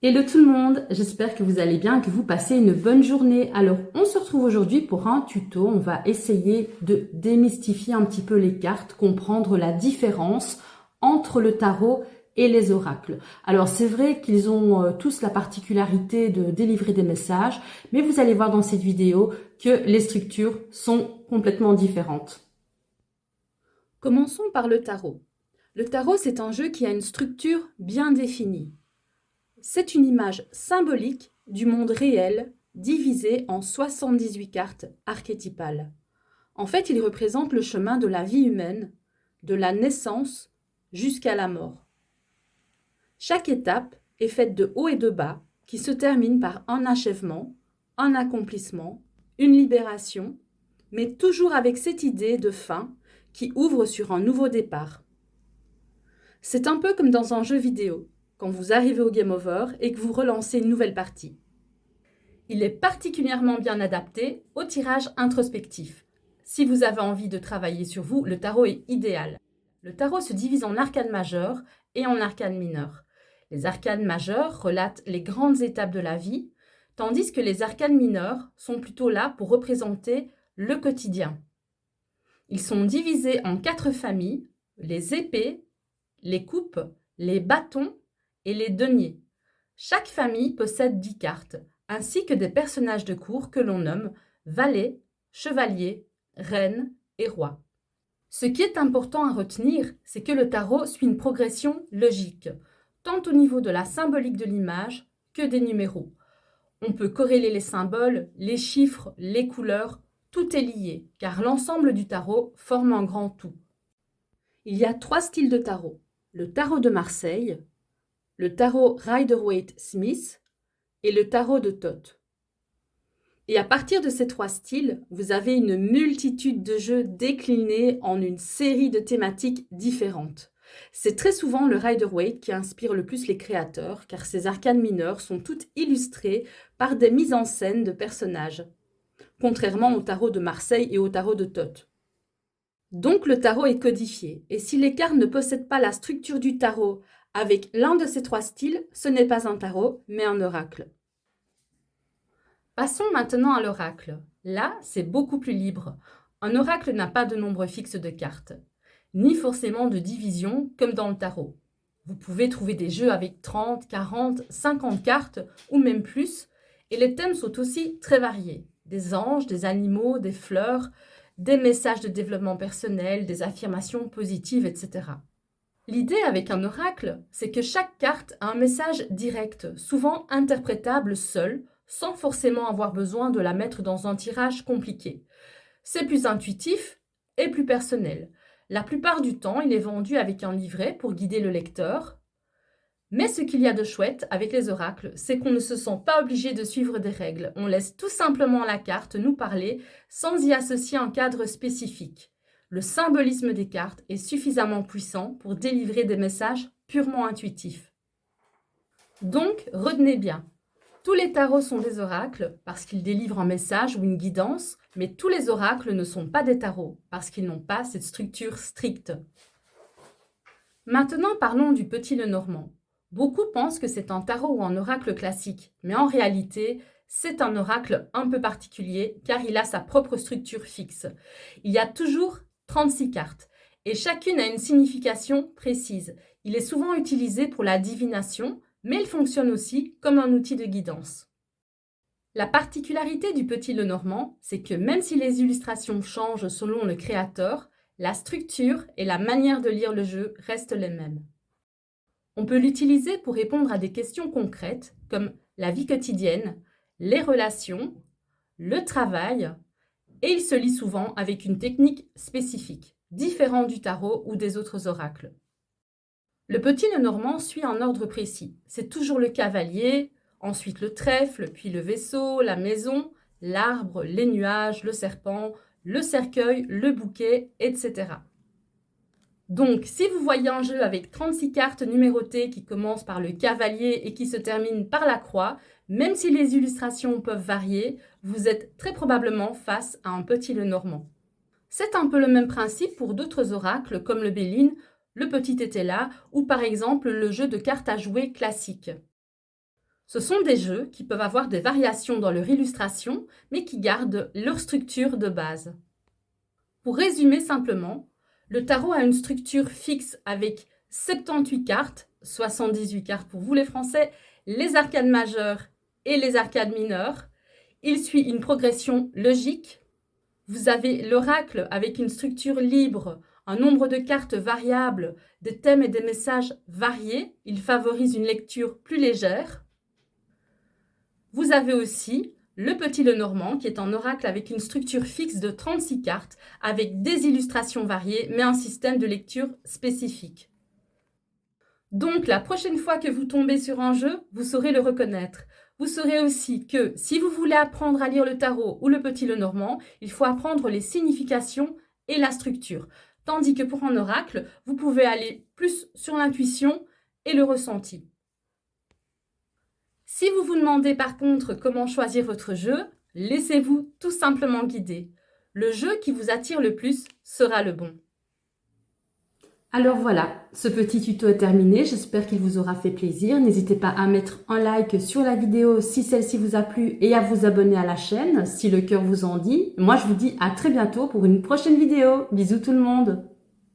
Hello tout le monde, j'espère que vous allez bien, que vous passez une bonne journée. Alors, on se retrouve aujourd'hui pour un tuto. On va essayer de démystifier un petit peu les cartes, comprendre la différence entre le tarot et les oracles. Alors, c'est vrai qu'ils ont tous la particularité de délivrer des messages, mais vous allez voir dans cette vidéo que les structures sont complètement différentes. Commençons par le tarot. Le tarot, c'est un jeu qui a une structure bien définie. C'est une image symbolique du monde réel divisée en 78 cartes archétypales. En fait, il représente le chemin de la vie humaine, de la naissance jusqu'à la mort. Chaque étape est faite de haut et de bas qui se termine par un achèvement, un accomplissement, une libération, mais toujours avec cette idée de fin qui ouvre sur un nouveau départ. C'est un peu comme dans un jeu vidéo, quand vous arrivez au game over et que vous relancez une nouvelle partie. Il est particulièrement bien adapté au tirage introspectif. Si vous avez envie de travailler sur vous, le tarot est idéal. Le tarot se divise en arcanes majeures et en arcanes mineures. Les arcanes majeures relatent les grandes étapes de la vie, tandis que les arcanes mineures sont plutôt là pour représenter le quotidien. Ils sont divisés en 4 familles, les épées, les coupes, les bâtons et les deniers. Chaque famille possède 10 cartes, ainsi que des personnages de cour que l'on nomme valet, chevalier, reine et roi. Ce qui est important à retenir, c'est que le tarot suit une progression logique, tant au niveau de la symbolique de l'image que des numéros. On peut corréler les symboles, les chiffres, les couleurs, tout est lié, car l'ensemble du tarot forme un grand tout. Il y a 3 styles de tarot. Le tarot de Marseille, le tarot Rider-Waite-Smith et le tarot de Thoth. Et à partir de ces 3 styles, vous avez une multitude de jeux déclinés en une série de thématiques différentes. C'est très souvent le Rider-Waite qui inspire le plus les créateurs, car ces arcanes mineures sont toutes illustrées par des mises en scène de personnages, contrairement au tarot de Marseille et au tarot de Thoth. Donc le tarot est codifié, et si les cartes ne possèdent pas la structure du tarot avec l'un de ces 3 styles, ce n'est pas un tarot, mais un oracle. Passons maintenant à l'oracle. Là, c'est beaucoup plus libre. Un oracle n'a pas de nombre fixe de cartes, ni forcément de division comme dans le tarot. Vous pouvez trouver des jeux avec 30, 40, 50 cartes, ou même plus, et les thèmes sont aussi très variés. Des anges, des animaux, des fleurs, des messages de développement personnel, des affirmations positives, etc. L'idée avec un oracle, c'est que chaque carte a un message direct, souvent interprétable seul, sans forcément avoir besoin de la mettre dans un tirage compliqué. C'est plus intuitif et plus personnel. La plupart du temps, il est vendu avec un livret pour guider le lecteur. Mais ce qu'il y a de chouette avec les oracles, c'est qu'on ne se sent pas obligé de suivre des règles. On laisse tout simplement la carte nous parler sans y associer un cadre spécifique. Le symbolisme des cartes est suffisamment puissant pour délivrer des messages purement intuitifs. Donc, retenez bien, tous les tarots sont des oracles parce qu'ils délivrent un message ou une guidance, mais tous les oracles ne sont pas des tarots parce qu'ils n'ont pas cette structure stricte. Maintenant, parlons du Petit Lenormand. Beaucoup pensent que c'est un tarot ou un oracle classique, mais en réalité, c'est un oracle un peu particulier car il a sa propre structure fixe. Il y a toujours 36 cartes et chacune a une signification précise. Il est souvent utilisé pour la divination, mais il fonctionne aussi comme un outil de guidance. La particularité du Petit Lenormand, c'est que même si les illustrations changent selon le créateur, la structure et la manière de lire le jeu restent les mêmes. On peut l'utiliser pour répondre à des questions concrètes comme la vie quotidienne, les relations, le travail, et il se lit souvent avec une technique spécifique, différente du tarot ou des autres oracles. Le Petit Lenormand suit un ordre précis. C'est toujours le cavalier, ensuite le trèfle, puis le vaisseau, la maison, l'arbre, les nuages, le serpent, le cercueil, le bouquet, etc. Donc, si vous voyez un jeu avec 36 cartes numérotées qui commencent par le cavalier et qui se terminent par la croix, même si les illustrations peuvent varier, vous êtes très probablement face à un Petit Lenormand. C'est un peu le même principe pour d'autres oracles comme le Béline, le Petit Étella ou par exemple le jeu de cartes à jouer classique. Ce sont des jeux qui peuvent avoir des variations dans leur illustration, mais qui gardent leur structure de base. Pour résumer simplement, le tarot a une structure fixe avec 78 cartes, 78 cartes pour vous les Français, les arcades majeures et les arcades mineures. Il suit une progression logique. Vous avez l'oracle avec une structure libre, un nombre de cartes variables, des thèmes et des messages variés. Il favorise une lecture plus légère. Vous avez aussi le Petit Lenormand qui est un oracle avec une structure fixe de 36 cartes avec des illustrations variées mais un système de lecture spécifique. Donc la prochaine fois que vous tombez sur un jeu, vous saurez le reconnaître. Vous saurez aussi que si vous voulez apprendre à lire le tarot ou le Petit Lenormand, il faut apprendre les significations et la structure. Tandis que pour un oracle, vous pouvez aller plus sur l'intuition et le ressenti. Si vous vous demandez par contre comment choisir votre jeu, laissez-vous tout simplement guider. Le jeu qui vous attire le plus sera le bon. Alors voilà, ce petit tuto est terminé, j'espère qu'il vous aura fait plaisir. N'hésitez pas à mettre un like sur la vidéo si celle-ci vous a plu et à vous abonner à la chaîne si le cœur vous en dit. Moi je vous dis à très bientôt pour une prochaine vidéo. Bisous tout le monde!